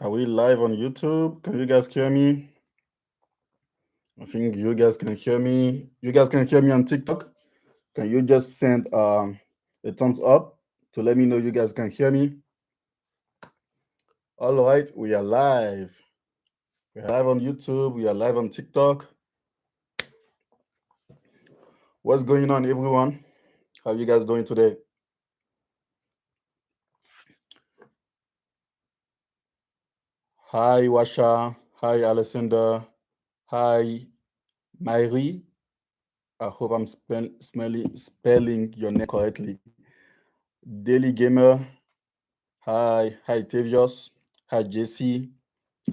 Are we live on YouTube? Can you guys hear me? I think you guys can hear me. You guys can hear me on TikTok. Can you just send a thumbs up to let me know you guys can hear me? All right, we are live. We're live on YouTube. We are live on TikTok. What's going on, everyone? How you guys doing today? Hi, Washa. Hi, Alessandra. Hi, Myri. I hope I'm spelling your name correctly. Daily Gamer. Hi, Tavius. Hi, JC.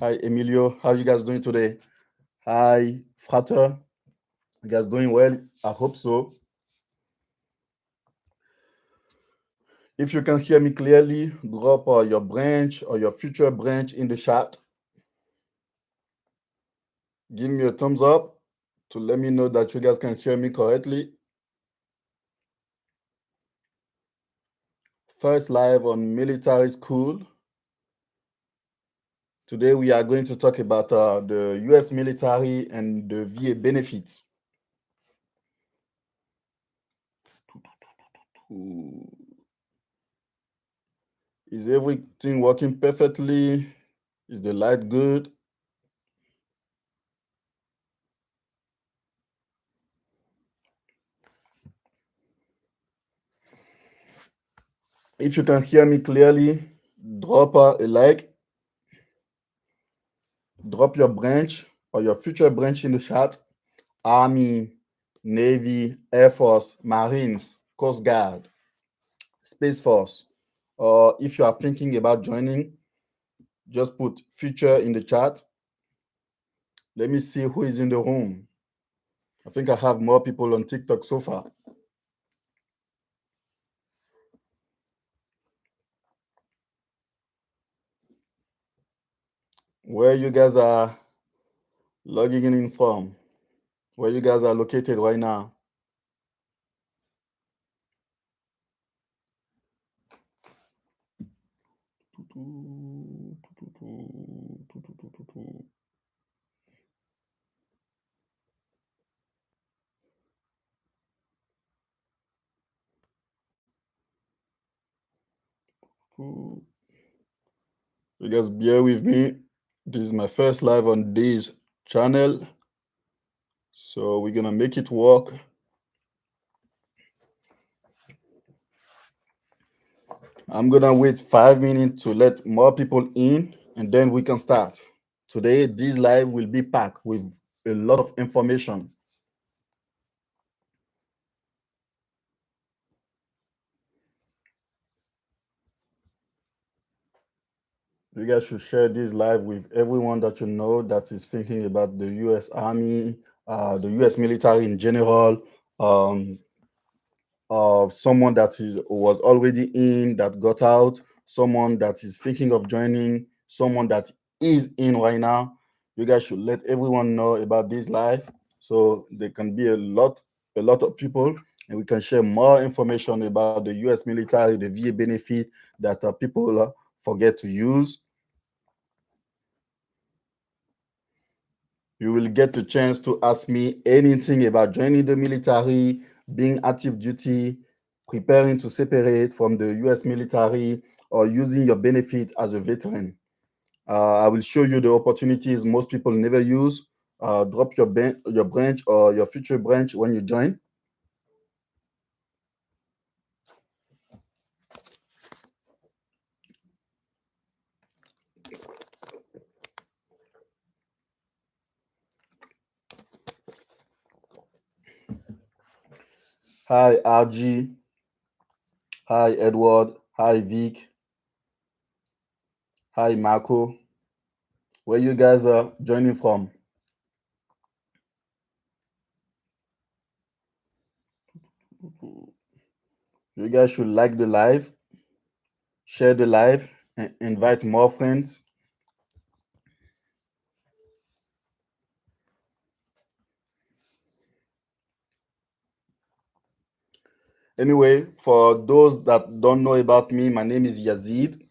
Hi, Emilio. How you guys doing today? Hi, Frater. You guys doing well? I hope so. If you can hear me clearly, drop your branch or your future branch in the chat. Give me a thumbs up to let me know that you guys can hear me correctly. First live on Military Skool. Today we are going to talk about the US military and the VA benefits. Is everything working perfectly? Is the light good? If you can hear me clearly, drop a like, drop your branch or your future branch in the chat. Army, Navy, Air Force, Marines, Coast Guard, Space Force. Or if you are thinking about joining, just put future in the chat. Let me see who is in the room. I think I have more people on TikTok so far. Where you guys are logging in from, where you guys are located right now. You guys bear with me. This is my first live on this channel. So we're gonna make it work. I'm gonna wait 5 minutes to let more people in and then we can start. Today, this live will be packed with a lot of information. You guys should share this live with everyone that you know that is thinking about the US Army, the US military in general, someone that was already in that got out, someone that is thinking of joining, someone that is in right now. You guys should let everyone know about this live so there can be a lot of people and we can share more information about the US military, the VA benefit that people forget to use. You will get a chance to ask me anything about joining the military, being active duty, preparing to separate from the US military, or using your benefit as a veteran. I will show you the opportunities most people never use. Drop your branch or your future branch when you join. Hi, RG. Hi, Edward. Hi, Vic. Hi, Marco. Where you guys are joining from? You guys should like the live, share the live, and invite more friends. Anyway, for those that don't know about me, my name is Yazid.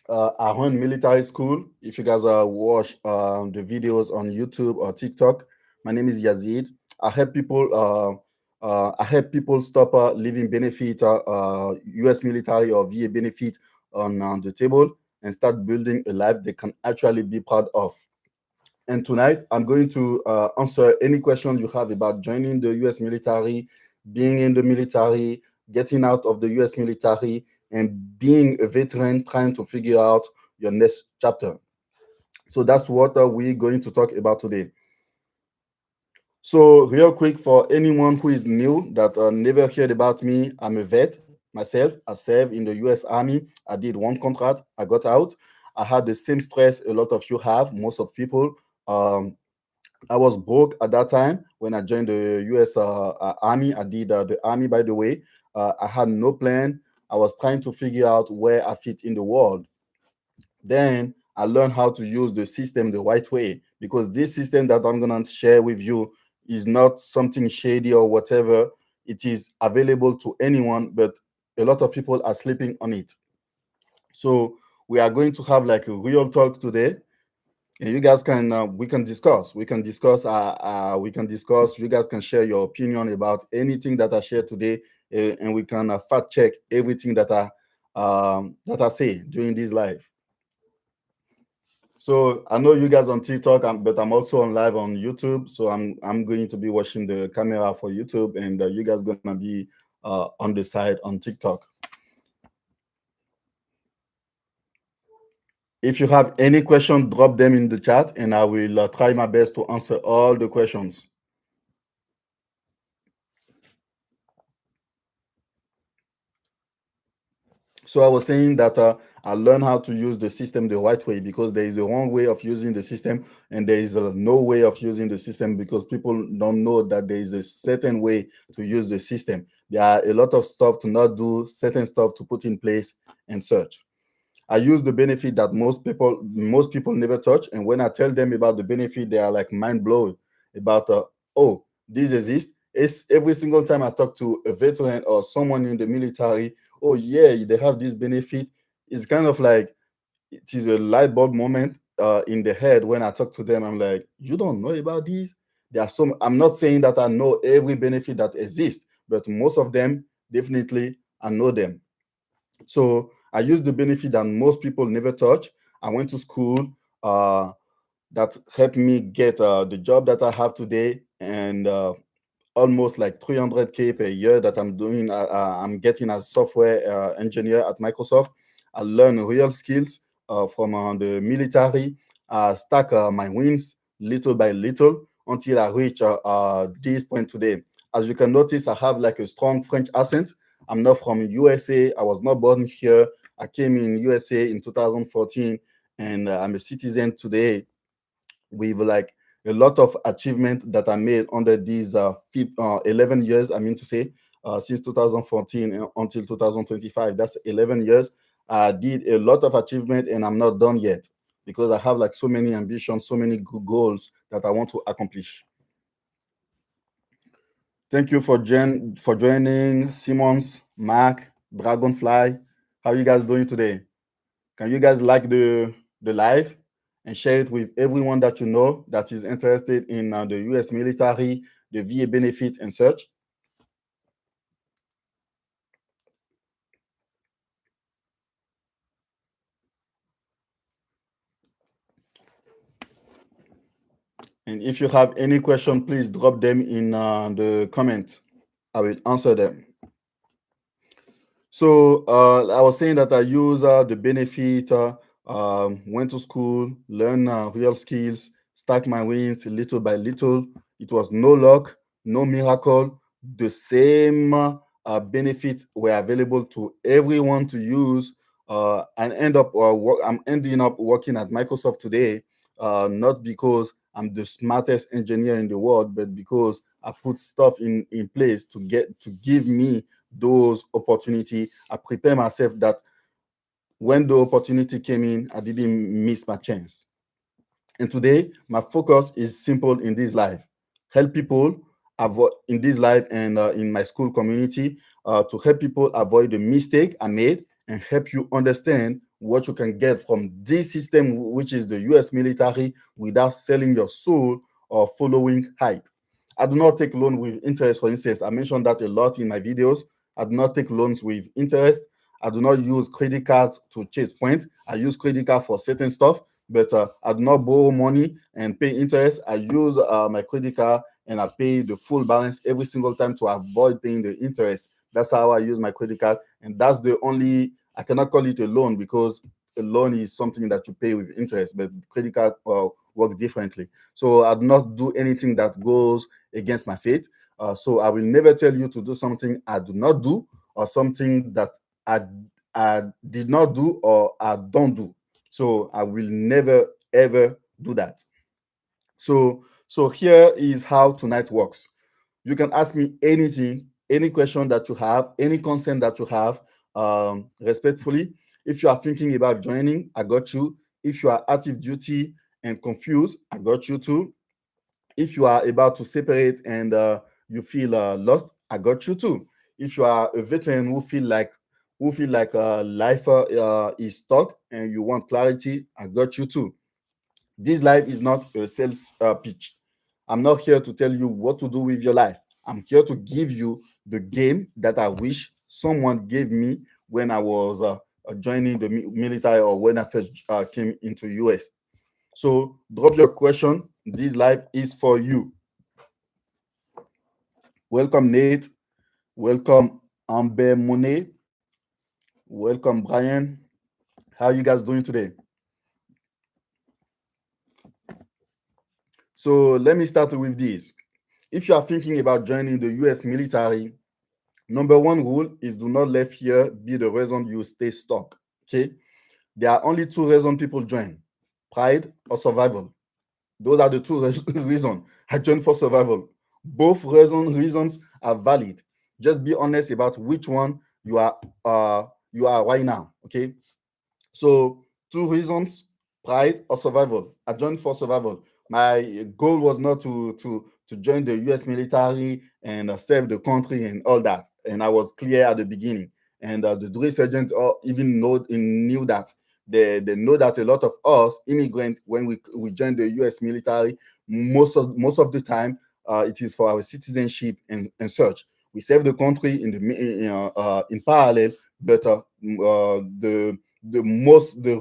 I run Military Skool. If you guys watch the videos on YouTube or TikTok, my name is Yazid. I help people. I help people stop living benefit, U.S. military or VA benefit on the table and start building a life they can actually be proud of. And tonight, I'm going to answer any questions you have about joining the US military, being in the military, getting out of the US military, and being a veteran trying to figure out your next chapter. So that's what we're going to talk about today. So, real quick, for anyone who is new that never heard about me, I'm a vet myself. I served in the US Army. I did one contract, I got out. I had the same stress a lot of you have, most of people. Um, I was broke at that time when I joined the US Army. I did the Army, by the way. I had no plan. I was trying to figure out where I fit in the world. Then I learned how to use the system the right way because this system that I'm going to share with you is not something shady or whatever. It is available to anyone, but a lot of people are sleeping on it. So we are going to have like a real talk today, and you guys can we can discuss. You guys can share your opinion about anything that I share today, and we can fact check everything that I say during this live. So I know you guys on TikTok, but I'm also on live on YouTube. So I'm going to be watching the camera for YouTube, and you guys gonna be on the side on TikTok. If you have any question, drop them in the chat, and I will try my best to answer all the questions. So I was saying that I learned how to use the system the right way because there is a wrong way of using the system, and there is no way of using the system because people don't know that there is a certain way to use the system. There are a lot of stuff to not do, certain stuff to put in place and such. I use the benefit that most people never touch, and when I tell them about the benefit, they are like mind blown about oh, this exists. It's every single time I talk to a veteran or someone in the military, oh yeah, they have this benefit. It's kind of like it is a light bulb moment in the head when I talk to them. I'm like, you don't know about these? There are some. I'm not saying that I know every benefit that exists, but most of them definitely I know them. So I used the benefit that most people never touch. I went to school that helped me get the job that I have today, and almost like 300K per year that I'm getting as software engineer at Microsoft. I learn real skills from the military. I stack my wins little by little until I reach this point today. As you can notice, I have like a strong French accent. I'm not from USA. I was not born here. I came in USA in 2014, and I'm a citizen today with like a lot of achievement that I made under these 11 years. I mean to say, since 2014 until 2025, that's 11 years. I did a lot of achievement, and I'm not done yet because I have like so many ambitions, so many good goals that I want to accomplish. Thank you for joining, Simons, Mark, Dragonfly. How you guys doing today? Can you guys like the live and share it with everyone that you know that is interested in the U.S. military, the VA benefit, and such? And if you have any question, please drop them in the comments. I will answer them. So I was saying that I use the benefit, went to school, learn real skills, stack my wins little by little. It was no luck, no miracle. The same benefits were available to everyone to use, and I'm ending up working at Microsoft today, not because I'm the smartest engineer in the world, but because I put stuff in place to give me those opportunity. I prepare myself that when the opportunity came in, I didn't miss my chance. And today, my focus is simple in this life: help people avoid in this life and in my school community to help people avoid the mistake I made and help you understand what you can get from this system, which is the US military, without selling your soul or following hype. I do not take loan with interest, for instance. I mentioned that a lot in my videos. I do not take loans with interest. I do not use credit cards to chase points. I use credit card for certain stuff, but I do not borrow money and pay interest. I use my credit card and I pay the full balance every single time to avoid paying the interest. That's how I use my credit card, and that's the only. I cannot call it a loan because a loan is something that you pay with interest, but credit card work differently. So I do not do anything that goes against my faith. So I will never tell you to do something I do not do, or something that I, I did not do or I don't do. So I will never ever do that. So here is how tonight works. You can ask me anything, any question that you have, any concern that you have, respectfully. If you are thinking about joining, I got you. If you are active duty and confused, I got you too. If you are about to separate and you feel lost, I got you too. If you are a veteran who feel like life is stuck and you want clarity, I got you too. This life is not a sales pitch. I'm not here to tell you what to do with your life. I'm here to give you the game that I wish someone gave me when I was joining the military, or when I first came into US. So drop your question. This life is for you. Welcome, Nate. Welcome, Amber Monet. Welcome, Brian. How are you guys doing today? So let me start with this. If you are thinking about joining the US military, number one rule is do not let fear be the reason you stay stuck. Okay? There are only two reasons people join: pride or survival. Those are the two reasons. I joined for survival. Both reasons are valid. Just be honest about which one you are right now. Okay? So two reasons: pride or survival. I joined for survival. My goal was not to join the US military and serve the country and all that. And I was clear at the beginning. And the drill sergeant even knew that. They know that a lot of us immigrants, when we join the US military, most of the time it is for our citizenship and such. We serve the country in parallel, but the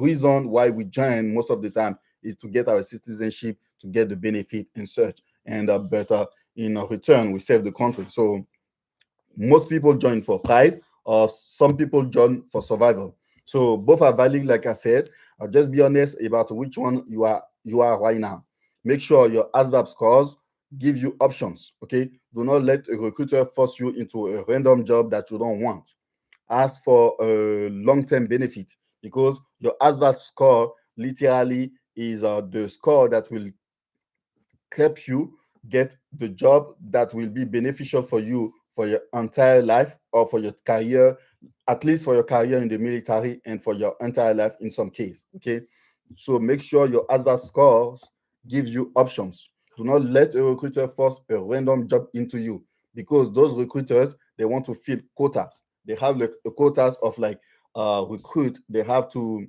reason why we join most of the time is to get our citizenship, to get the benefit and such, and but in return we serve the country. So most people join for pride, or some people join for survival. So both are valid, like I said. Just be honest about which one you are right now. Make sure your ASVAB scores give you options. Okay, do not let a recruiter force you into a random job that you don't want. Ask for a long-term benefit, because your ASVAB score literally is the score that will help you get the job that will be beneficial for you for your entire life, or for your career, at least for your career in the military, and for your entire life in some case. Okay, so make sure your ASVAB scores give you options. Do not let a recruiter force a random job into you, because those recruiters, they want to fill quotas. They have like a quotas of like recruit they have to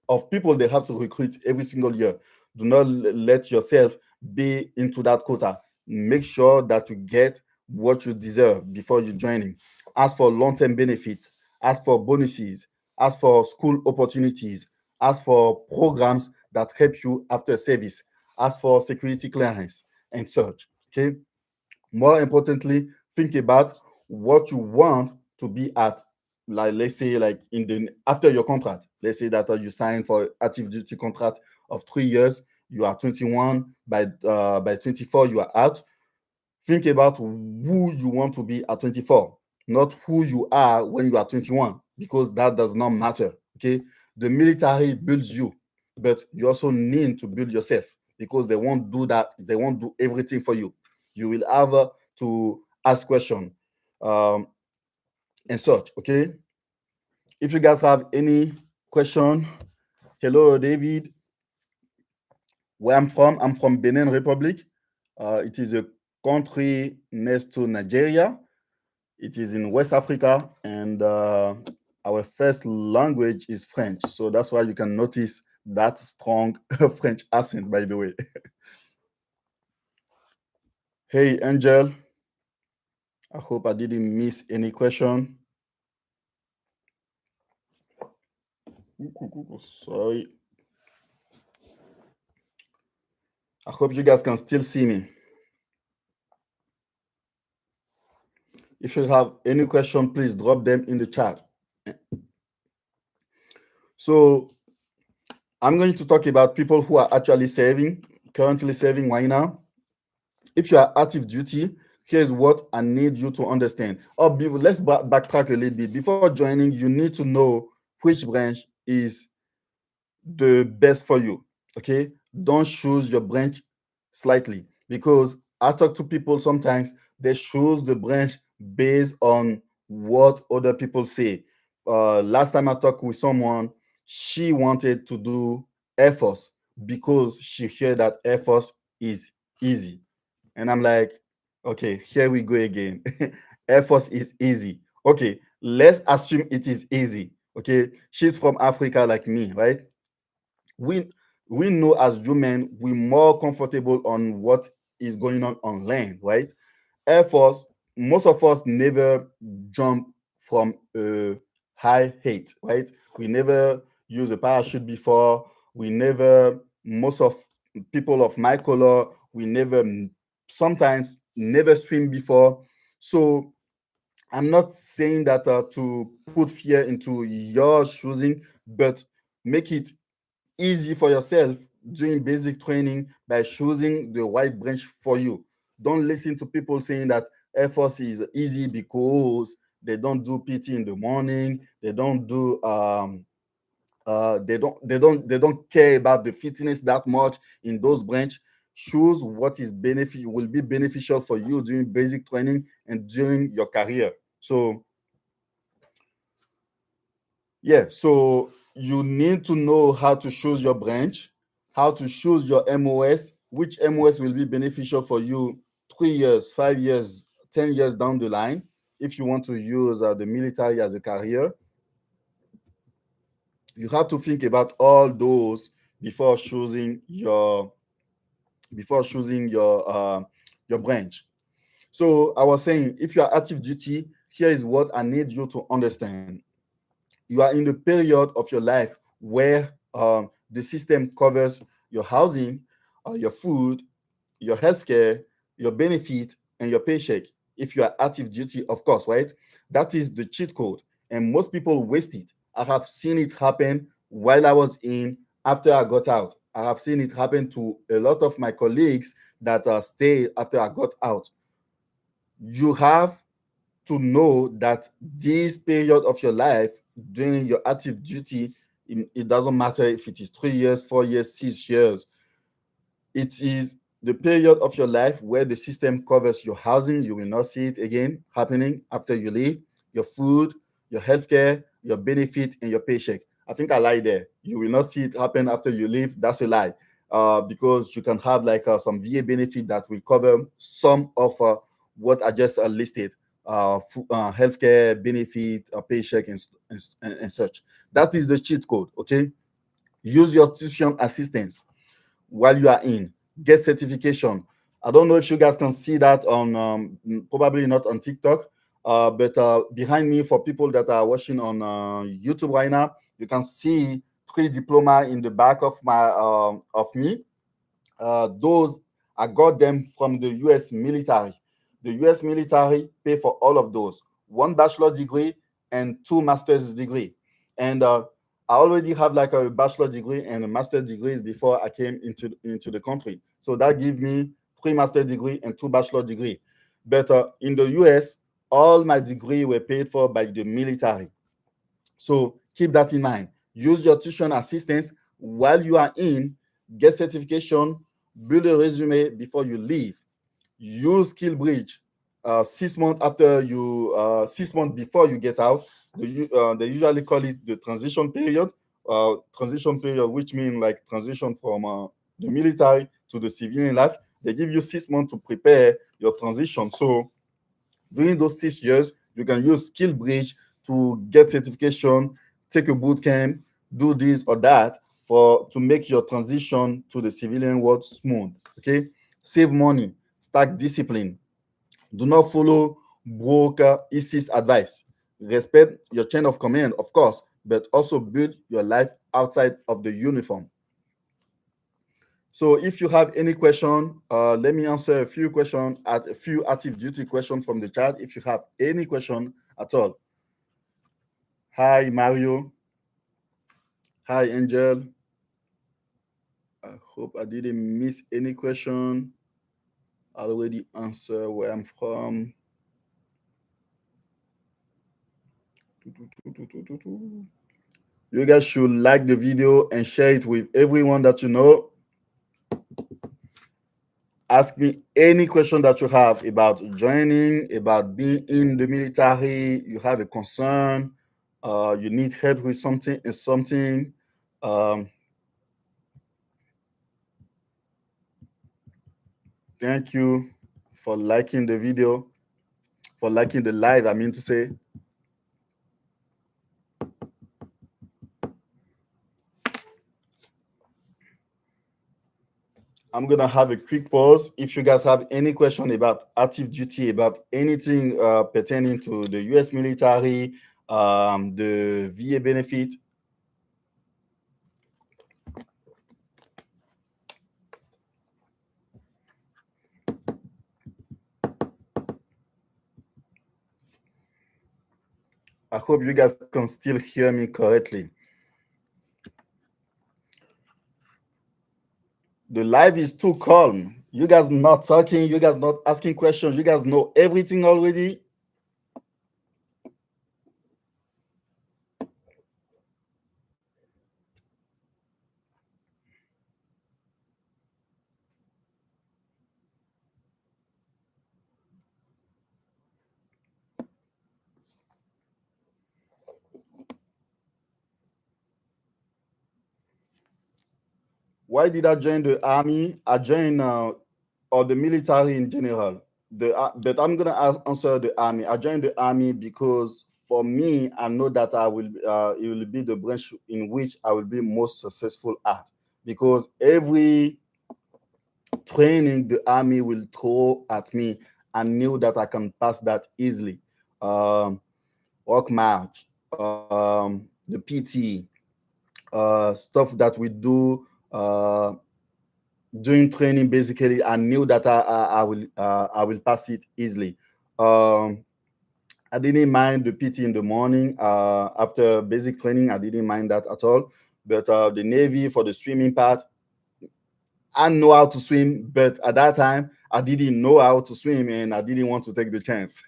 of people they have to recruit every single year. Do not let yourself be into that quota. Make sure that you get what you deserve before you joining. Ask for long-term benefit, ask for bonuses, ask for school opportunities, ask for programs that help you after service, ask for security clearance and such. Okay. More importantly, think about what you want to be at. Like, let's say, like in the after your contract, let's say that you sign for active duty contract of 3 years. You are 21. By 24 you are out. Think about who you want to be at 24, not who you are when you are 21, because that does not matter. Okay, the military builds you, but you also need to build yourself, because they won't do that. They won't do everything for you. You will have to ask questions um, and such. Okay, if you guys have any question, hello David. Where I'm from Benin Republic. It is a country next to Nigeria. It is in West Africa, and our first language is French. So that's why you can notice that strong French accent, by the way. Hey, Angel, I hope I didn't miss any question. Sorry. I hope you guys can still see me. If you have any question, please drop them in the chat. So I'm going to talk about people who are actually serving, currently serving right now. If you are active duty, here's what I need you to understand. Let's backtrack a little bit. Before joining, you need to know which branch is the best for you. Okay, don't choose your branch slightly, because I talk to people sometimes, they choose the branch based on what other people say. Last time I talked with someone, she wanted to do Air Force because she heard that Air Force is easy. And I'm like, okay, here we go again. Air Force is easy. Okay, let's assume it is easy. Okay, she's from Africa like me, right? we we know as human we're more comfortable on what is going on land, right? Air Force, most of us never jump from a high height, right? We never use a parachute before. We never, most of people of my color, we never, sometimes never swim before. So I'm not saying that to put fear into your choosing, but make it easy for yourself doing basic training by choosing the right branch for you. Don't listen to people saying that Air Force is easy because they don't do PT in the morning, they don't do they don't care about the fitness that much in those branch. Choose what is benefit will be beneficial for you during basic training and during your career. So yeah, so you need to know how to choose your branch, how to choose your MOS, which MOS will be beneficial for you 3 years, 5 years, 10 years down the line. If you want to use the military as a career, you have to think about all those before choosing your branch. So I was saying, if you are active duty, here is what I need you to understand. You are in the period of your life where the system covers your housing, your food, your healthcare, your benefit, and your paycheck. If you are active duty, of course, right? That is the cheat code, and most people waste it. I have seen it happen while I was in, after I got out. I have seen it happen to a lot of my colleagues that stayed after I got out. You have to know that this period of your life during your active duty, it doesn't matter if it is 3 years, 4 years, 6 years, it is the period of your life where the system covers your housing. You will not see it again happening after you leave. Your food, your healthcare, your benefit, and your paycheck. I think I lied there. You will not see it happen after you leave. That's a lie. Because you can have like some VA benefit that will cover some of what I just listed. Healthcare benefit, paycheck, and such. That is the cheat code. Okay. Use your tuition assistance while you are in. Get certification. I don't know if you guys can see that on probably not on TikTok, but behind me, for people that are watching on YouTube right now, you can see 3 diploma in the back of my of me. Those I got them from the U.S. military. The U.S. military pay for all of those. One bachelor degree and 2 master's degree. And I already have like a bachelor degree and a master degrees before I came into the country. So that gives me 3 master degree and 2 bachelor degree. But in the U.S., all my degree were paid for by the military. So keep that in mind. Use your tuition assistance while you are in, get certification, build a resume before you leave. Use Skill Bridge 6 months after you, 6 months before you get out. They usually call it the transition period. Transition period, which means like transition from the military to the civilian life. They give you 6 months to prepare your transition. So during those 6 years, you can use Skill Bridge to get certification, take a boot camp, do this or that to make your transition to the civilian world smooth. Okay, save money, stack discipline. Do not follow broker ISIS advice. Respect your chain of command, of course, but also build your life outside of the uniform. So if you have any question, let me answer a few questions, a few active duty questions from the chat. If you have any question at all. Hi, Mario. Hi, Angel. I hope I didn't miss any question. I already answered where I'm from. You guys should like the video and share it with everyone that you know. Ask me any question that you have about joining, about being in the military. You have a concern, you need help with something. Thank you for liking the video, for liking the live, I mean to say. I'm going to have a quick pause. If you guys have any question about active duty, about anything pertaining to the US military, the VA benefit. I hope you guys can still hear me correctly. The live is too calm. You guys not talking, you guys not asking questions, you guys know everything already. Why did I join the army? I joined or the military in general. But I'm gonna answer the army. I joined the army because for me, I know that it will be the branch in which I will be most successful at. Because every training the army will throw at me, I knew that I can pass that easily. Walk march, the PT, stuff that we do during training. Basically, I knew that I will pass it easily. I didn't mind the PT in the morning. After basic training, I didn't mind that at all. But the Navy, for the swimming part, I know how to swim, but at that time I didn't know how to swim and I didn't want to take the chance.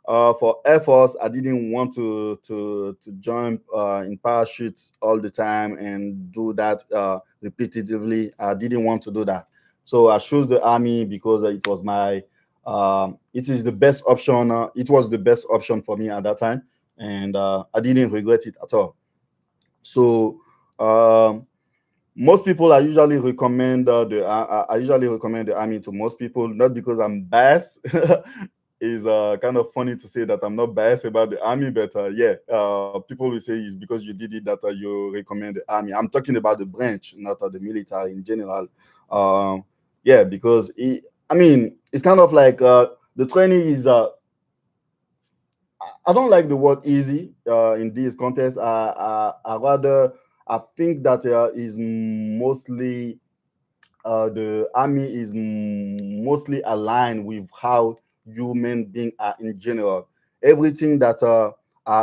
For Air Force, I didn't want to jump in parachutes all the time and do that repetitively. I didn't want to do that, so I chose the army because it was it is the best option. It was the best option for me at that time, and I didn't regret it at all. So. Most people I usually recommend I usually recommend the army to most people, not because I'm biased. It's kind of funny to say that I'm not biased about the army, but people will say it's because you did it that you recommend the army. I'm talking about the branch, not the military in general. Because it's kind of like the training is I don't like the word easy in this context. I rather I think that is mostly the army is mostly aligned with how human beings are in general. Everything that are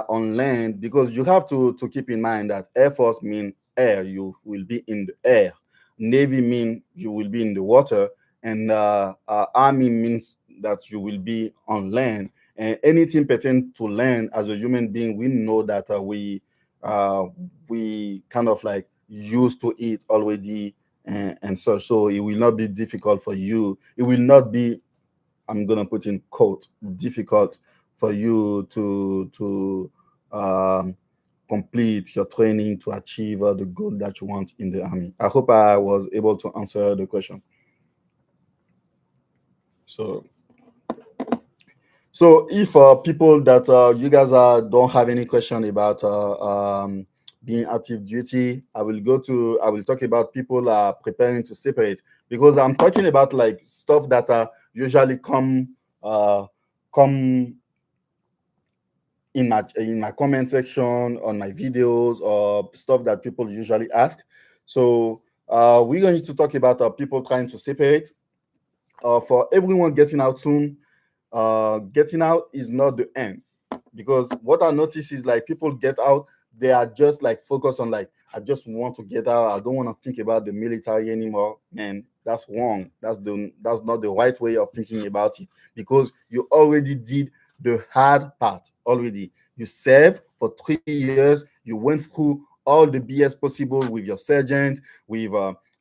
on land, because you have to keep in mind that Air Force mean air, you will be in the air. Navy mean you will be in the water, and army means that you will be on land. And anything pertaining to land, as a human being, we know that we kind of like used to it already and such. So it will not be difficult for you. It will not be, I'm gonna put in quote, difficult for you to complete your training to achieve the goal that you want in the army. I hope I was able to answer the question. So So if people that you guys don't have any question about being active duty, I will talk about people preparing to separate, because I'm talking about like stuff that usually uh, come in my comment section on my videos, or stuff that people usually ask. So we're going to talk about people trying to separate. For everyone getting out soon, getting out is not the end, because what I notice is like people get out, they are just like focused on like, I just want to get out, I don't want to think about the military anymore. Man, that's wrong. That's not the right way of thinking about it, because you already did the hard part already. You served for 3 years, you went through all the BS possible with your sergeant, with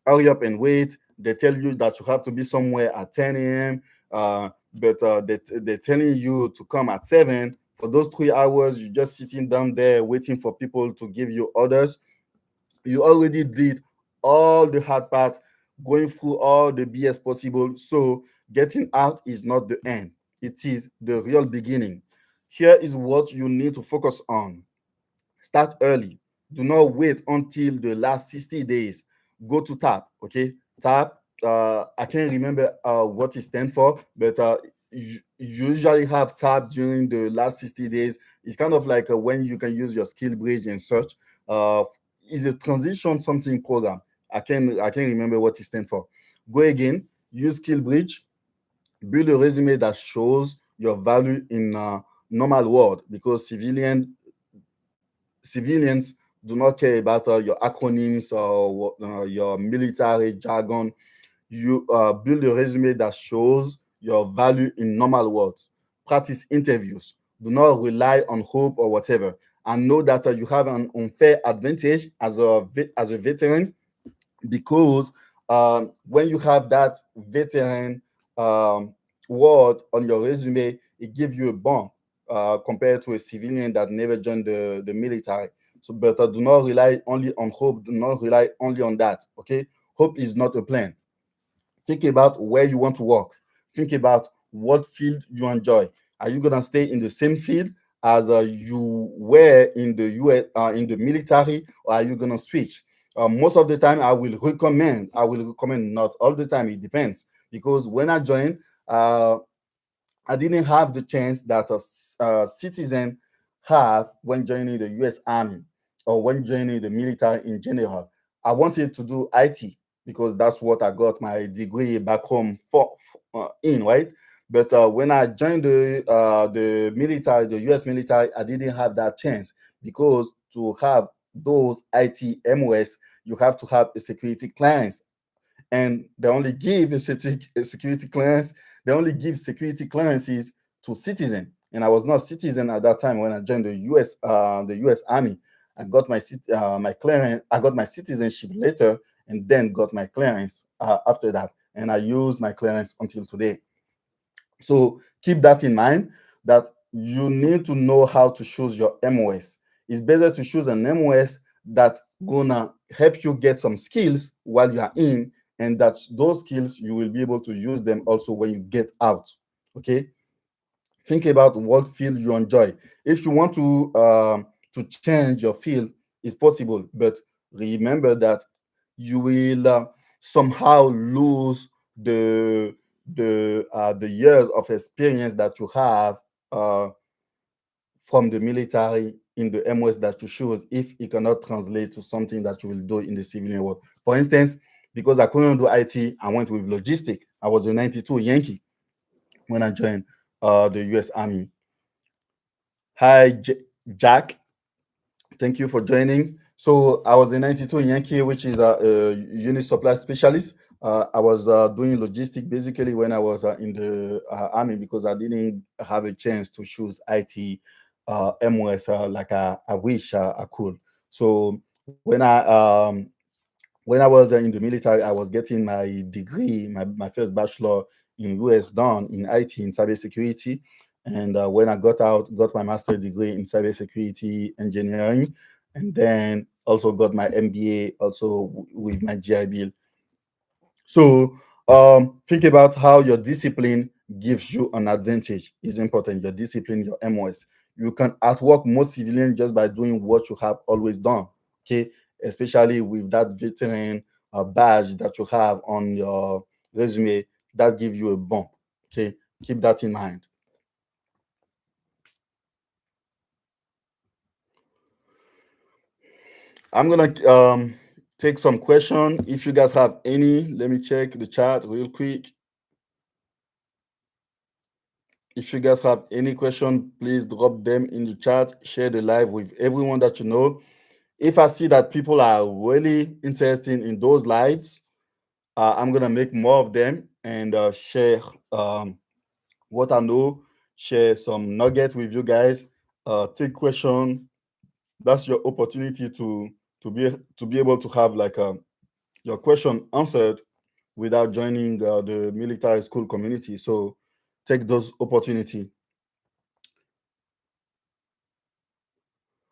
hurry up and wait. They tell you that you have to be somewhere at 10 a.m., but they're telling you to come at 7. For those 3 hours, you're just sitting down there waiting for people to give you orders. You already did all the hard part, going through all the BS possible. So getting out is not the end, it is the real beginning. Here is what you need to focus on. Start early. Do not wait until the last 60 days. Go to TAP, okay? TAP, I can't remember what it stands for, but you usually have TAP during the last 60 days. It's kind of like when you can use your skill bridge and such. Uh, is a transition something program. I can't remember what it stands for. Go again, use skill bridge, build a resume that shows your value in normal world, because civilians do not care about your acronyms or your military jargon. You build a resume that shows your value in normal words. Practice interviews. Do not rely on hope or whatever. And know that you have an unfair advantage as a veteran, because when you have that veteran um, word on your resume, it gives you a bump compared to a civilian that never joined the military. So, but do not rely only on hope. Do not rely only on that. Okay, hope is not a plan. Think about where you want to work. Think about what field you enjoy. Are you gonna stay in the same field as you were in the US, in the military, or are you gonna switch? Most of the time, I will recommend, not all the time. It depends, because when I joined, uh, I didn't have the chance that a citizen have when joining the U.S. Army or when joining the military in general. I wanted to do IT, because that's what I got my degree back home in, right? But when I joined the military, the U.S. military, I didn't have that chance, because to have those IT MOS, you have to have a security clearance, and they only give a security clearance. They only give security clearances to citizens, and I was not citizen at that time when I joined the U.S. Army. I got my clearance. I got my citizenship later, and then got my clearance after that, and I use my clearance until today. So keep that in mind, that you need to know how to choose your MOS. It's better to choose an MOS that gonna help you get some skills while you are in, and that those skills you will be able to use them also when you get out. Okay. Think about what field you enjoy. If you want to change your field, it's possible, but remember that you will somehow lose the the years of experience that you have uh, from the military in the MOS that you choose, if it cannot translate to something that you will do in the civilian world. For instance, because I couldn't do IT, I went with logistic. I was a 92 Yankee when I joined the US Army. Hi, Jack. Thank you for joining. So I was a 92 Yankee, which is a unit supply specialist. I was doing logistic basically when I was in the army, because I didn't have a chance to choose IT MOS like I wish I could. So when I was in the military, I was getting my degree, my first bachelor in US done in IT, in cybersecurity. And when I got out, got my master's degree in cybersecurity engineering, and then also got my MBA also with my GI Bill. So think about how your discipline gives you an advantage is important. Your discipline, your MOS. You can outwork most civilians just by doing what you have always done. Okay, especially with that veteran badge that you have on your resume, that gives you a bump. Okay, keep that in mind. I'm gonna take some question. If you guys have any, let me check the chat real quick. If you guys have any question, please drop them in the chat. Share the live with everyone that you know. If I see that people are really interested in those lives, I'm gonna make more of them and share what I know, share some nuggets with you guys, take question. That's your opportunity to be able to have like your question answered without joining the military school community. So take those opportunity.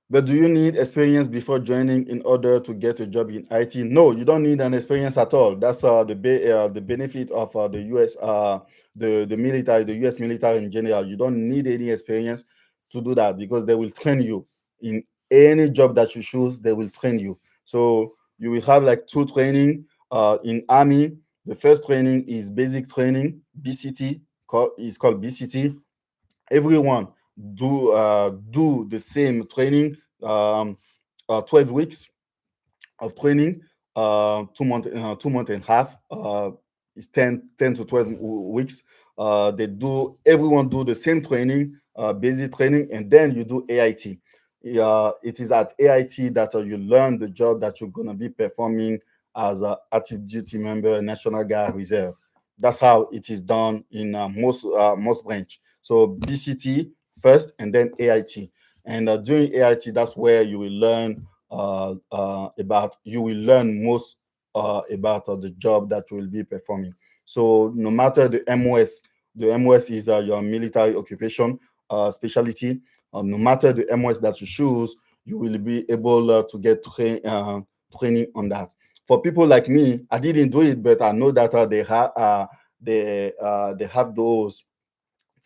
But do you need experience before joining in order to get a job in IT? No, you don't need an experience at all. That's the benefit of the US the military, the US military in general. You don't need any experience to do that because they will train you in any job that you choose. They will train you. So you will have like two training in army. The first training is basic training, BCT, is called BCT. Everyone do the same training, 12 weeks of training, 2 month, 2 month and a half, is 10 to 12 weeks. Everyone do the same training, basic training, and then you do AIT. It is at AIT that you learn the job that you're going to be performing as a active duty member, National Guard Reserve. That's how it is done in most branch. So BCT first, and then AIT. And during AIT, that's where you will learn you will learn most about the job that you will be performing. So no matter the MOS is your military occupation specialty. No matter the MOS that you choose, you will be able to get training on that. For people like me, I didn't do it, but I know that they have those.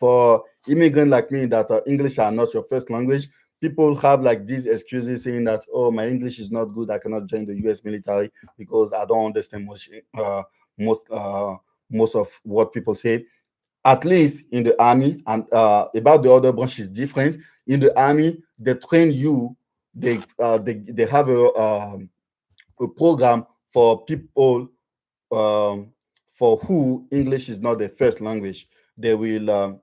For immigrant like me that English are not your first language, people have like these excuses saying that, oh, my English is not good, I cannot join the US military because I don't understand most most of what people say. At least in the army, and about the other branch is different. In the army, they train you. They have a program for people um, for who English is not their first language. They will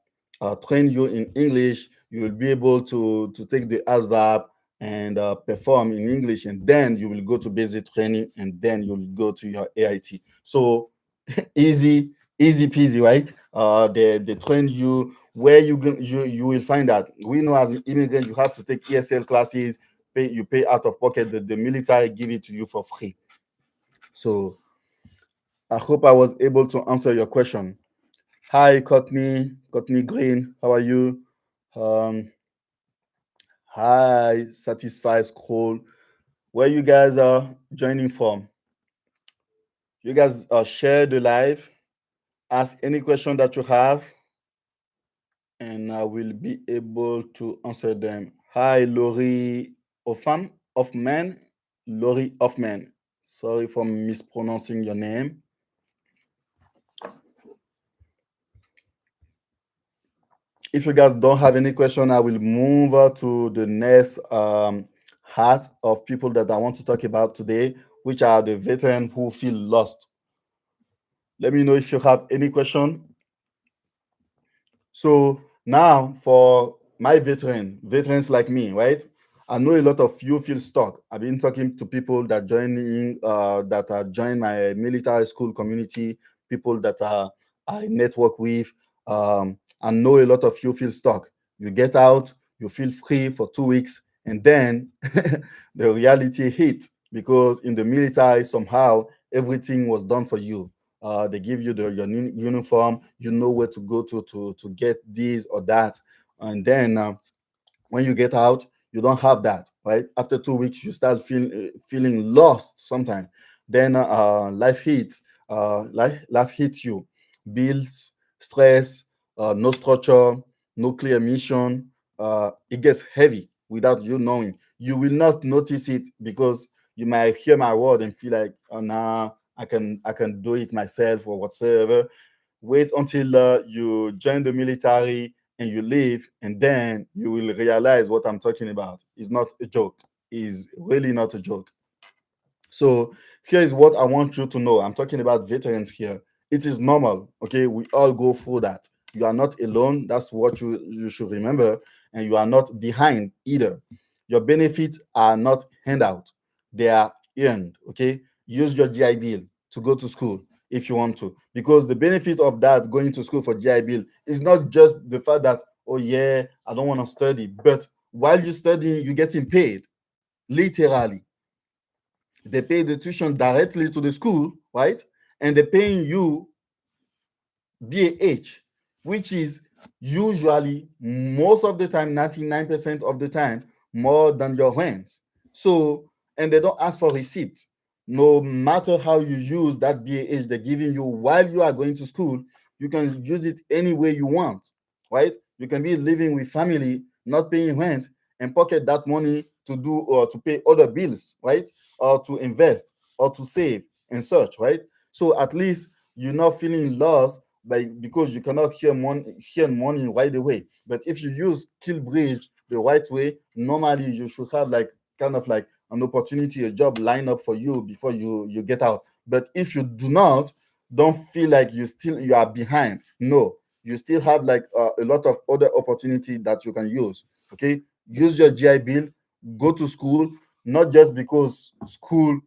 train you in English. You will be able to take the ASVAB and perform in English, and then you will go to basic training, and then you will go to your AIT. So easy, easy peasy, right? They train you where you will find that. We know as an immigrant, you have to take ESL classes. You pay out of pocket. The military give it to you for free. So I hope I was able to answer your question. Hi, Courtney Green. How are you? Um, hi, Satisfied Scroll. Where you guys are joining from? You guys share the live. Ask any question that you have, and I will be able to answer them. Hi, Lori Hoffman. Lori Hoffman. Sorry for mispronouncing your name. If you guys don't have any question, I will move to the next hat of people that I want to talk about today, which are the veterans who feel lost. Let me know if you have any question. So now for my veterans like me, right? I know a lot of you feel stuck. I've been talking to people that are join my military school community, people that I network with. I know a lot of you feel stuck. You get out, you feel free for 2 weeks, and then the reality hit because in the military somehow everything was done for you. They give you your uniform. You know where to go to get this or that, and then when you get out, you don't have that. Right after 2 weeks, you start feeling lost. Sometimes, then life hits. Life hits you. Bills, stress, no structure, no clear mission. It gets heavy without you knowing. You will not notice it because you might hear my word and feel like, oh, nah, I can do it myself or whatsoever. Wait until you join the military and you leave, and then you will realize what I'm talking about. It's not a joke. It's really not a joke. So here is what I want you to know. I'm talking about veterans here. It is normal. Okay, we all go through that. You are not alone. That's what you should remember. And you are not behind either. Your benefits are not handout. They are earned. Okay. Use your GI Bill to go to school if you want to. Because the benefit of that going to school for GI Bill is not just the fact that, oh yeah, I don't want to study. But while you're studying, you're getting paid. Literally, they pay the tuition directly to the school, right? And they're paying you BAH, which is usually most of the time, 99% of the time, more than your rent. So, and they don't ask for receipts. No matter how you use that BAH they're giving you while you are going to school, you can use it any way you want, right? You can be living with family, not paying rent, and pocket that money to do or to pay other bills, right? Or to invest or to save and such, right? So at least you're not feeling lost because you cannot hear money right away. But if you use Kill Bridge the right way, normally you should have like kind of like an opportunity, a job lined up for you before you get out. But if you do not, don't feel like you are behind. No, you still have like a lot of other opportunity that you can use. Okay, use your GI Bill, go to school, not just because school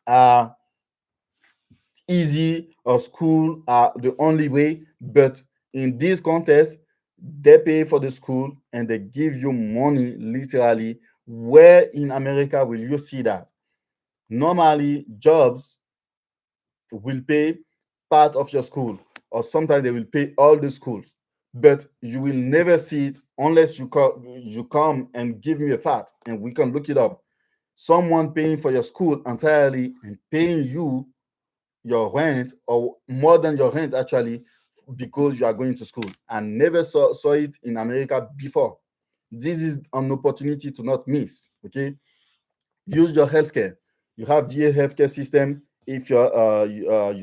are easy or school are the only way, but in this context, they pay for the school and they give you money literally. Where in America will you see that? Normally, jobs will pay part of your school, or sometimes they will pay all the schools, but you will never see it unless you come and give me a fact and we can look it up. Someone paying for your school entirely and paying you your rent or more than your rent actually because you are going to school. I never saw it in America before. This is an opportunity to not miss. Okay, use your healthcare. You have VA healthcare system. If you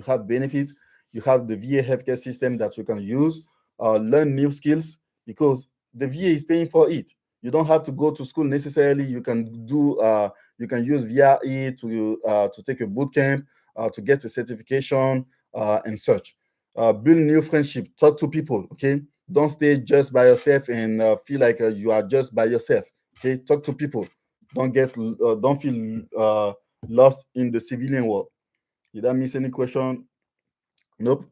have benefit, you have the VA healthcare system that you can use. Learn new skills because the VA is paying for it. You don't have to go to school necessarily. You can use VRE to take a boot camp, to get a certification and such. Build new friendship. Talk to people. Okay, don't stay just by yourself and feel like you are just by yourself. Okay, talk to people. Don't feel lost in the civilian world. Did I miss any question? Nope.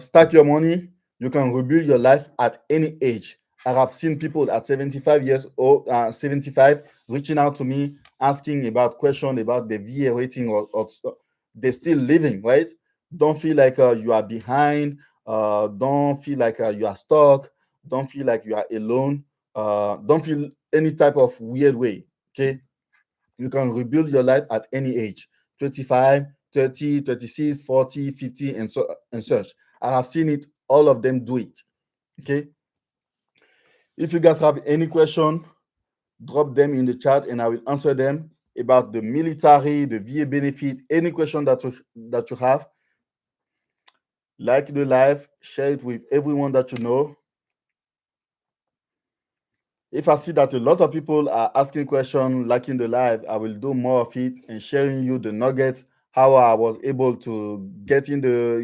Stack your money. You can rebuild your life at any age. I have seen people at 75 years old, 75, reaching out to me asking about question about the VA rating or they're still living, right? Don't feel like you are behind. Don't feel like you are stuck. Don't feel like you are alone. Don't feel any type of weird way. Okay, you can rebuild your life at any age: 25, 30, 36, 40, 50, and such. I have seen it, all of them do it. Okay. If you guys have any question, drop them in the chat and I will answer them about the military, the VA benefit, any question that you have. Like the live, share it with everyone that you know. If I see that a lot of people are asking questions, liking the live, I will do more of it and sharing you the nuggets, how I was able to get in the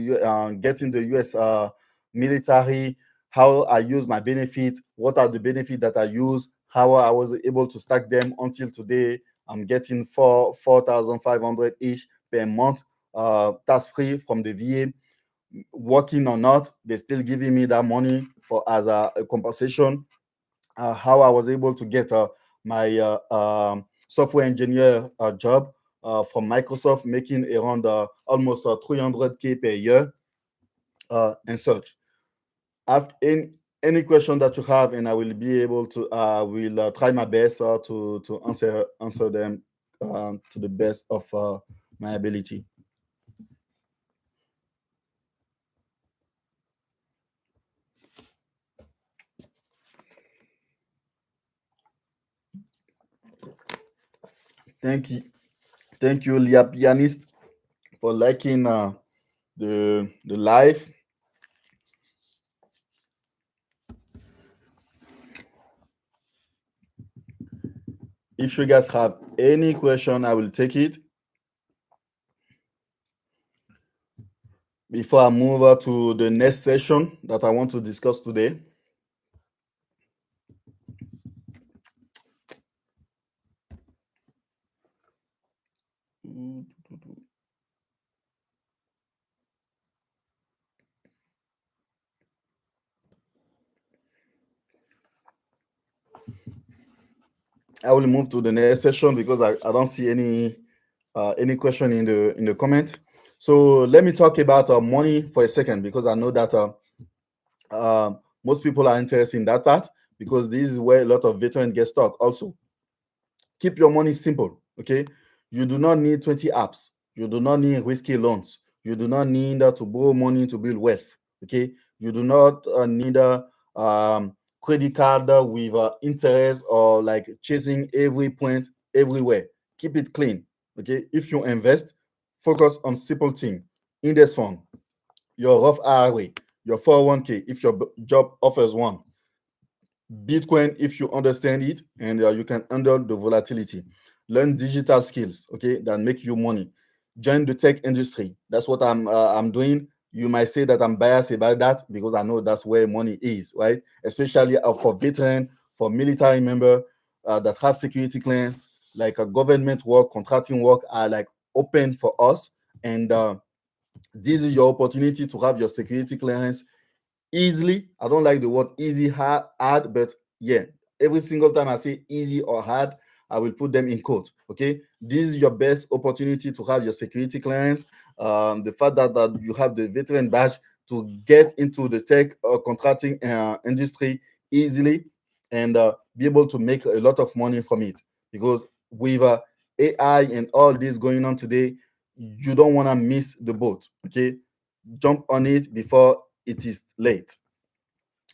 US military, how I use my benefits, what are the benefits that I use, how I was able to stack them until today. I'm getting 4,500 each per month, tax free from the VA. Working or not, they're still giving me that money for as a compensation. How I was able to get my software engineer job from Microsoft, making around almost 300K per year and such. Ask any question that you have, and I will be able to. Will try my best to answer them to the best of my ability. Thank you, thank you, Leah Pianist, for liking the live. If you guys have any question, I will take it. Before I move on to the next session that I want to discuss today. I will move to the next session because I don't see any question in the comment. So let me talk about money for a second because I know that most people are interested in that part because this is where a lot of veterans get stuck. Also, keep your money simple. Okay, you do not need 20 apps. You do not need risky loans. You do not need to borrow money to build wealth. Okay, you do not need a credit card with interest or like chasing every point everywhere. Keep it clean. Okay, if you invest, focus on simple thing. Index fund, your Roth IRA, your 401k if your job offers one, Bitcoin if you understand it and you can handle the volatility. Learn digital skills, okay, that make you money. Join the tech industry. That's what I'm doing. You might say that I'm biased about that because I know that's where money is, right? Especially for veteran, for military member that have security clearance, like a government work, contracting work are like open for us, and this is your opportunity to have your security clearance easily. I don't like the word easy, hard, but yeah, every single time I say easy or hard, I will put them in quote. Okay, this is your best opportunity to have your security clearance. The fact that you have the veteran badge to get into the tech contracting industry easily and be able to make a lot of money from it. Because with AI and all this going on today, you don't want to miss the boat. Okay, jump on it before it is late.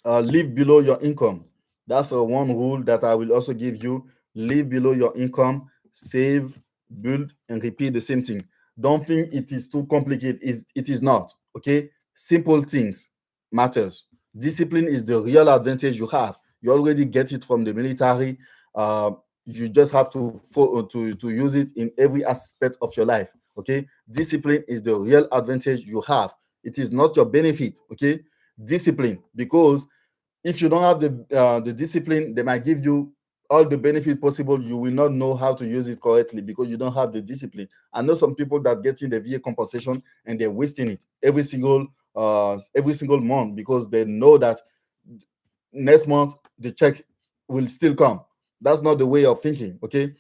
Live below your income. That's one rule that I will also give you. Live below your income, save, build, and repeat the same thing. Don't think it is too complicated. It is not. Okay, simple things matters. Discipline is the real advantage you have. You already get it from the military. Uh, you just have to use it in every aspect of your life. Okay, discipline is the real advantage you have. It is not your benefit. Okay, discipline, because if you don't have the discipline, they might give you all the benefit possible. You will not know how to use it correctly because you don't have the discipline. I know some people that get in the VA compensation and they're wasting it every single month because they know that next month the check will still come. That's not the way of thinking. Okay,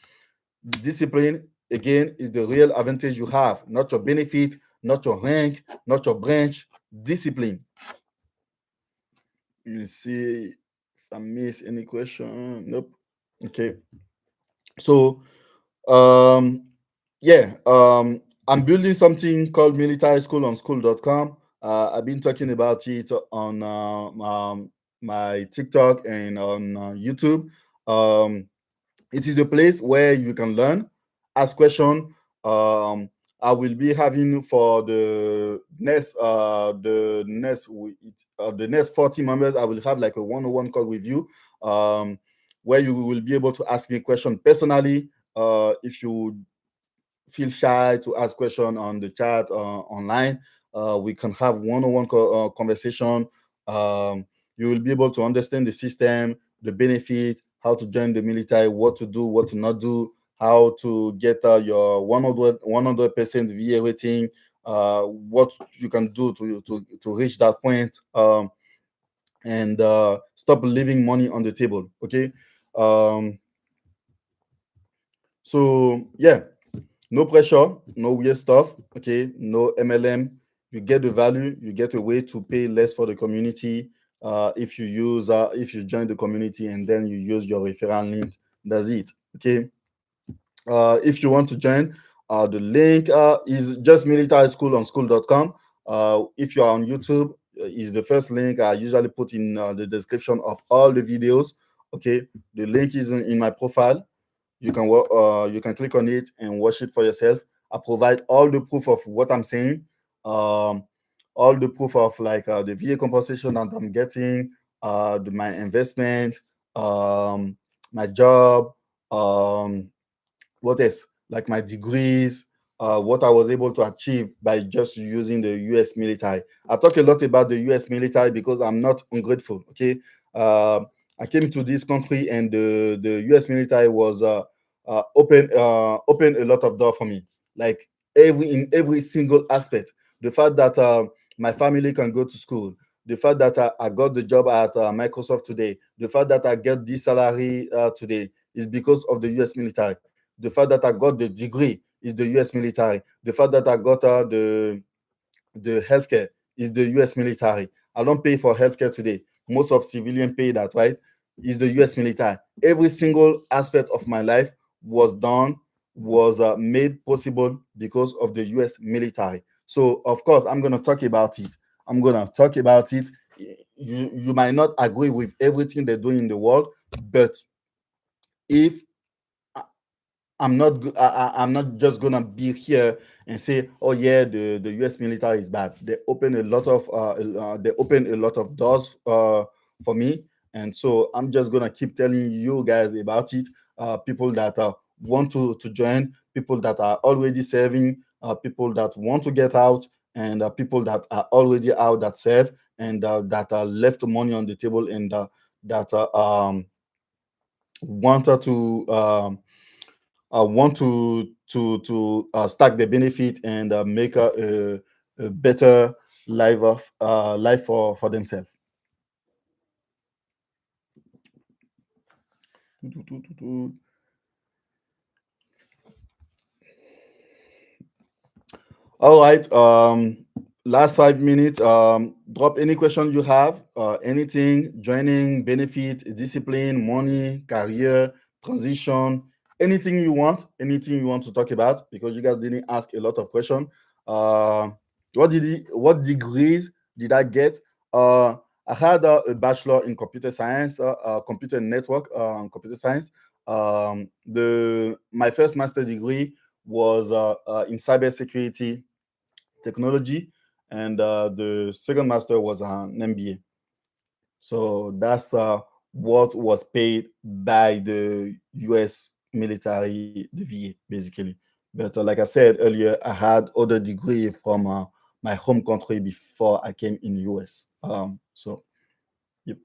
discipline again is the real advantage you have, not your benefit, not your rank, not your branch. Discipline. You see if I miss any question. Nope. Okay. So yeah, I'm building something called Military Skool on school.com. I've been talking about it on my TikTok and on YouTube. Um, it is a place where you can learn, ask question. um I will be having for the next 40 members, I will have like a one-on-one call with you, um where you will be able to ask me question personally. If you feel shy to ask question on the chat online, we can have one-on-one conversation. You will be able to understand the system, the benefit, how to join the military, what to do, what to not do, how to get your 100% VA rating, what you can do to reach that point, and stop leaving money on the table. Okay. So yeah, no pressure, no weird stuff. Okay, no MLM. You get the value. You get a way to pay less for the community. If you join the community and then you use your referral link, that's it. Okay. If you want to join, the link is just Military Skool on school.com. If you are on YouTube, is the first link I usually put in the description of all the videos. Okay, the link is in my profile. you can click on it and watch it for yourself. I provide all the proof of what I'm saying, um, all the proof of like the VA compensation that I'm getting, my investment, um, my job, um, what else? Like my degrees, what I was able to achieve by just using the US military. I talk a lot about the US military because I'm not ungrateful. Okay. Uh, I came to this country and the US military was open a lot of door for me. Like in every single aspect. The fact that my family can go to school, the fact that I got the job at Microsoft today, the fact that I get this salary today is because of the US military. The fact that I got the degree is the US military. The fact that I got the healthcare is the US military. I don't pay for healthcare today. Most of civilian pay that, right? Is the US military. Every single aspect of my life was done, was made possible because of the US military. So, of course, I'm going to talk about it. I'm going to talk about it. You might not agree with everything they're doing in the world, but if I'm not just gonna be here and say, oh yeah, the U.S. military is bad. They open a lot of doors for me, and so I'm just gonna keep telling you guys about it. People that want to join, people that are already serving, people that want to get out, and people that are already out that serve, and that left money on the table, and that wanted to want to stack the benefit and make a better life for themselves. All right. Last 5 minutes. Drop any question you have. Anything, joining, benefit, discipline, money, career, transition, anything you want to talk about, because you guys didn't ask a lot of questions. Uh, what degrees did I get? I had a bachelor in computer science, computer network, computer science. The My first master degree was in cybersecurity technology, and the second master was an MBA. So that's what was paid by the U.S. military, the VA, basically. But like I said earlier, I had other degree from my home country before I came in US. So yep.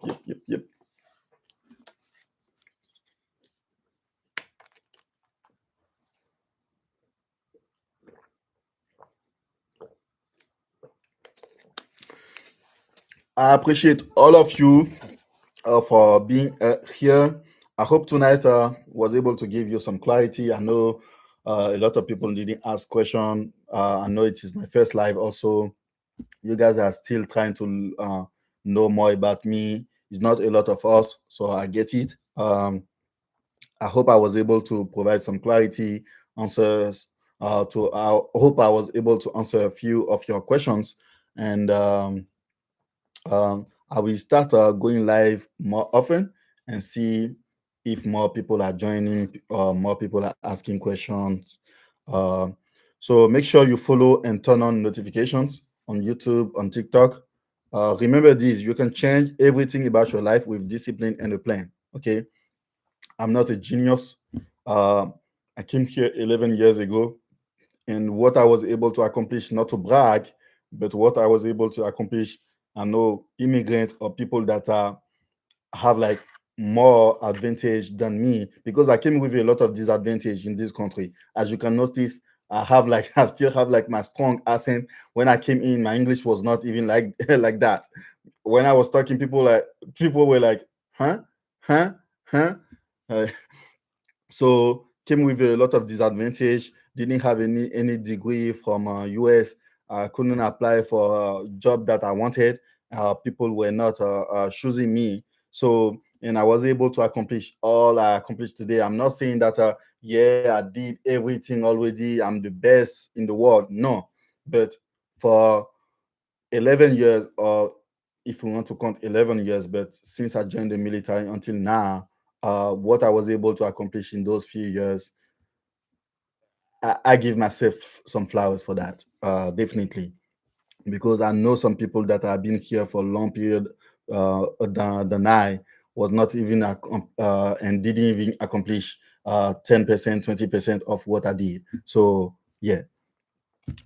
I appreciate all of you for being here. I hope tonight was able to give you some clarity. I know a lot of people didn't ask question. I know it is my first live also. You guys are still trying to know more about me. It's not a lot of us, so I get it. I hope I was able to provide some clarity, answers. I hope I was able to answer a few of your questions, and I will start going live more often and see if more people are joining, more people are asking questions. Uh, so make sure you follow and turn on notifications on YouTube, on TikTok. Remember this: you can change everything about your life with discipline and a plan. Okay, I'm not a genius. Uh, I came here 11 years ago, and what I was able to accomplish, not to brag, but what I was able to accomplish, I know immigrants or people that have like more advantage than me, because I came with a lot of disadvantage in this country. As you can notice, I still have like my strong accent. When I came in, my English was not even like like that. When I was talking, people were like, huh, huh, huh. Uh, so came with a lot of disadvantage. Didn't have any degree from US. Couldn't apply for a job that I wanted. People were not choosing me. So, and I was able to accomplish all I accomplished today. I'm not saying that yeah, I did everything already, I'm the best in the world. No, but for 11 years, or if we want to count 11 years, but since I joined the military until now, what I was able to accomplish in those few years, I give myself some flowers for that, definitely, because I know some people that have been here for a long period than I was not even and didn't even accomplish 10%, 20% of what I did. So yeah,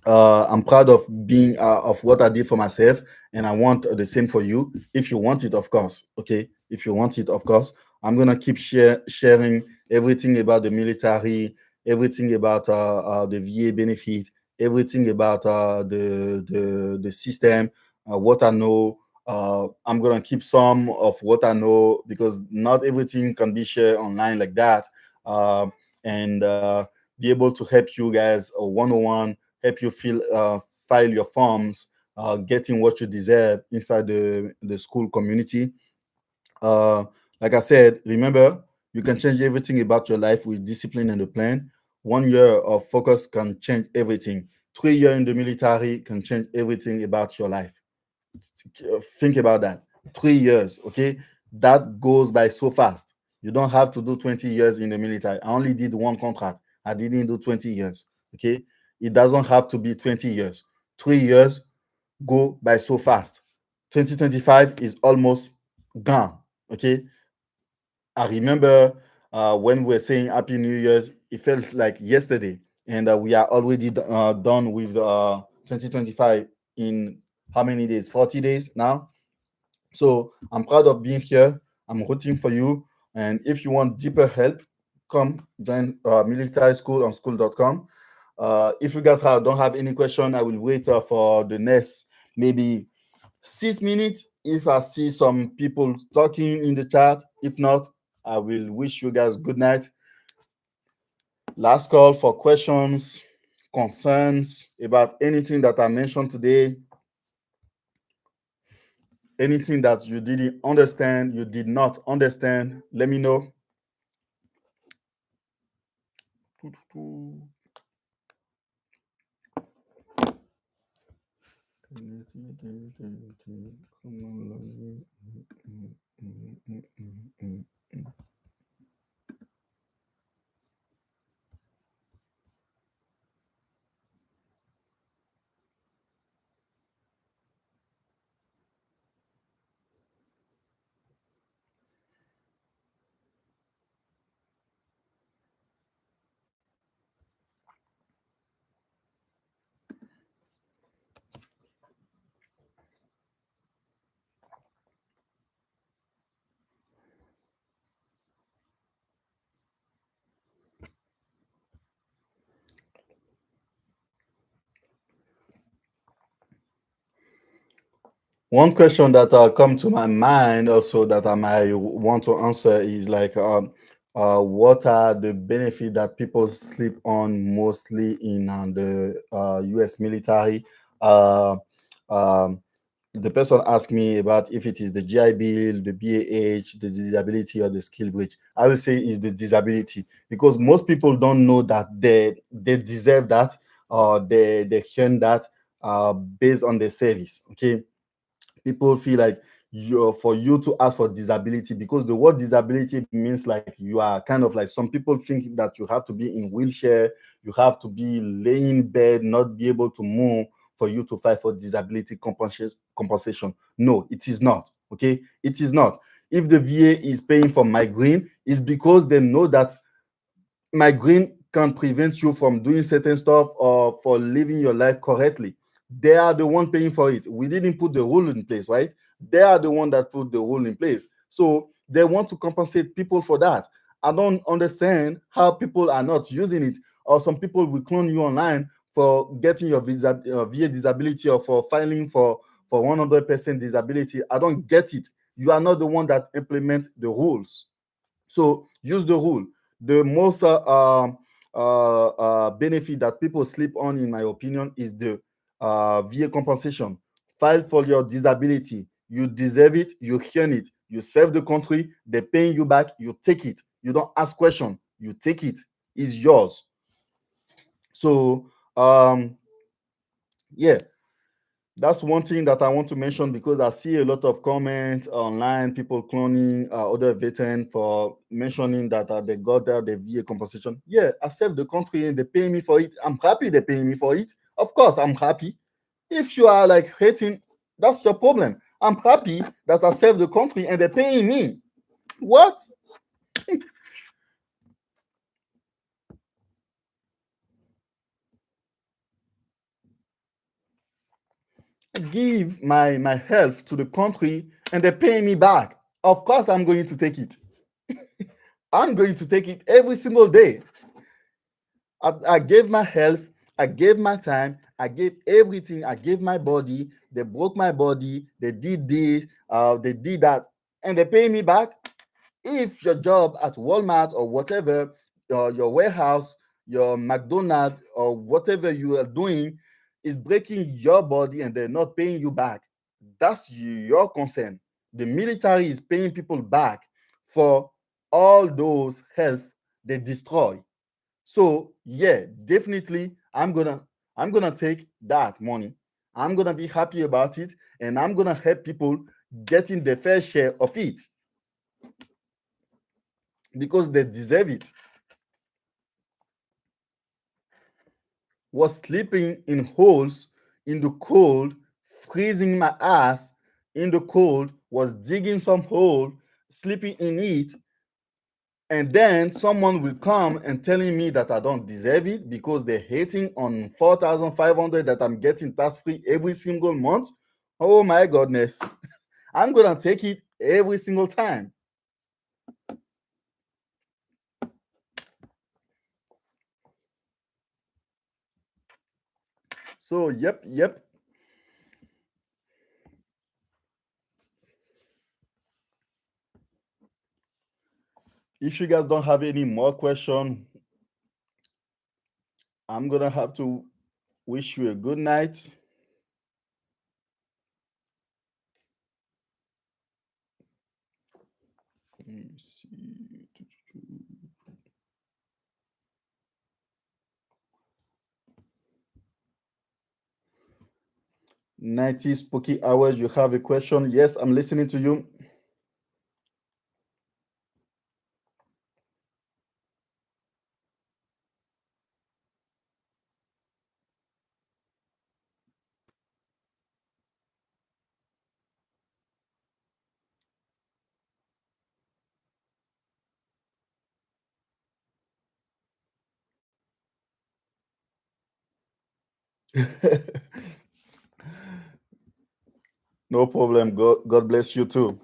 I'm proud of being of what I did for myself, and I want the same for you. If you want it, of course. Okay, if you want it, of course. I'm gonna keep sharing everything about the military, everything about the VA benefit, everything about the system, what I know. I'm gonna keep some of what I know because not everything can be shared online like that. Uh, and be able to help you guys one on one, help you file your forms, getting what you deserve inside the school community. Uh, like I said, remember, you can change everything about your life with discipline and a plan. 1 year of focus can change everything. 3 years in the military can change everything about your life. Think about that. 3 years, okay? That goes by so fast. You don't have to do 20 years in the military. I only did one contract. I didn't do 20 years, okay? It doesn't have to be 20 years. 3 years go by so fast. 2025 is almost gone, okay? I remember when we were saying Happy New Year's, it felt like yesterday, and we are already done with 2025 in how many days? 40 days now. So I'm proud of being here. I'm rooting for you. And if you want deeper help, come join Military Skool on school.com. If you guys don't have any question, I will wait for the next maybe 6 minutes. If I see some people talking in the chat, if not, I will wish you guys good night. Last call for questions, concerns about anything that I mentioned today, anything that you didn't understand, you did not understand, let me know. One question that come to my mind also that I might want to answer is like, what are the benefits that people sleep on mostly in the U.S. military? Uh, um, the person asked me about if it is the GI Bill, the BAH, the disability, or the skill bridge. I will say is the disability because most people don't know that they deserve that or they earn that based on their service. Okay, people feel like for you to ask for disability because the word disability means like you are kind of like some people think that you have to be in wheelchair, you have to be laying in bed, not be able to move for you to fight for disability compensation. No, it is not. Okay, it is not. If the VA is paying for migraine, it's because they know that migraine can prevent you from doing certain stuff or for living your life correctly. They are the one paying for it. We didn't put the rule in place, right? They are the one that put the rule in place. So they want to compensate people for that. I don't understand how people are not using it, or some people will clone you online for getting your VA disability or for filing for 100% disability. I don't get it. You are not the one that implement the rules. So use the rule. The most benefit that people sleep on, in my opinion, is the VA compensation. File for your disability. You deserve it. You earn it. You serve the country. They're paying you back. You take it. You don't ask question. You take it. It's yours. So yeah, That's one thing that I want to mention because I see a lot of comments online, people cloning other veterans for mentioning that they got the VA compensation. Yeah, I serve the country and they pay me for it. I'm happy they pay me for it. Of course, I'm happy. If you are like hating, that's your problem. I'm happy that I serve the country and they're paying me. What? Give my health to the country and they pay me back. Of course, I'm going to take it. I'm going to take it every single day. I gave my health, I gave my time, I gave everything, I gave my body. They broke my body, they did this, they did that, and they pay me back. If your job at Walmart or whatever, your warehouse, your McDonald's, or whatever you are doing is breaking your body and they're not paying you back, that's your concern. The military is paying people back for all those health they destroy. So yeah, definitely I'm gonna take that money. I'm gonna be happy about it, and I'm gonna help people getting the fair share of it because they deserve it. Was sleeping in holes in the cold, freezing my ass in the cold, was digging some hole, sleeping in it, and then someone will come and telling me that I don't deserve it because they're hating on 4,500 that I'm getting tax free every single month. Oh my goodness. I'm gonna take it every single time. So yep. If you guys don't have any more question, I'm gonna have to wish you a good night. Let me see. 90 spooky hours. You have a question? Yes, I'm listening to you. No problem. God bless you too.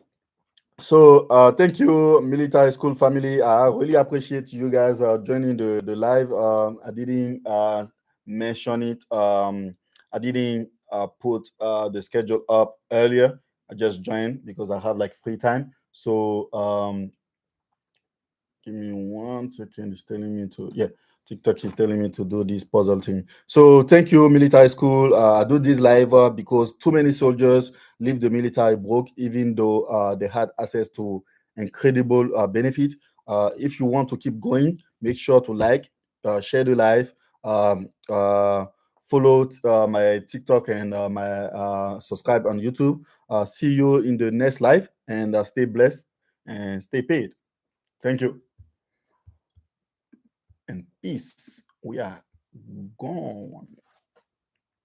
So thank you, Military School family. I really appreciate you guys joining the live. I didn't mention it. I didn't put the schedule up earlier. I just joined because I have like free time. So give me 1 second. It's telling me to, yeah, TikTok is telling me to do this puzzle thing. So thank you, Military School. I do this live because too many soldiers leave the military broke, even though they had access to incredible benefit. If you want to keep going, make sure to like, share the live, follow my TikTok and my subscribe on YouTube. See you in the next live and stay blessed and stay paid. Thank you and peace. We are gone.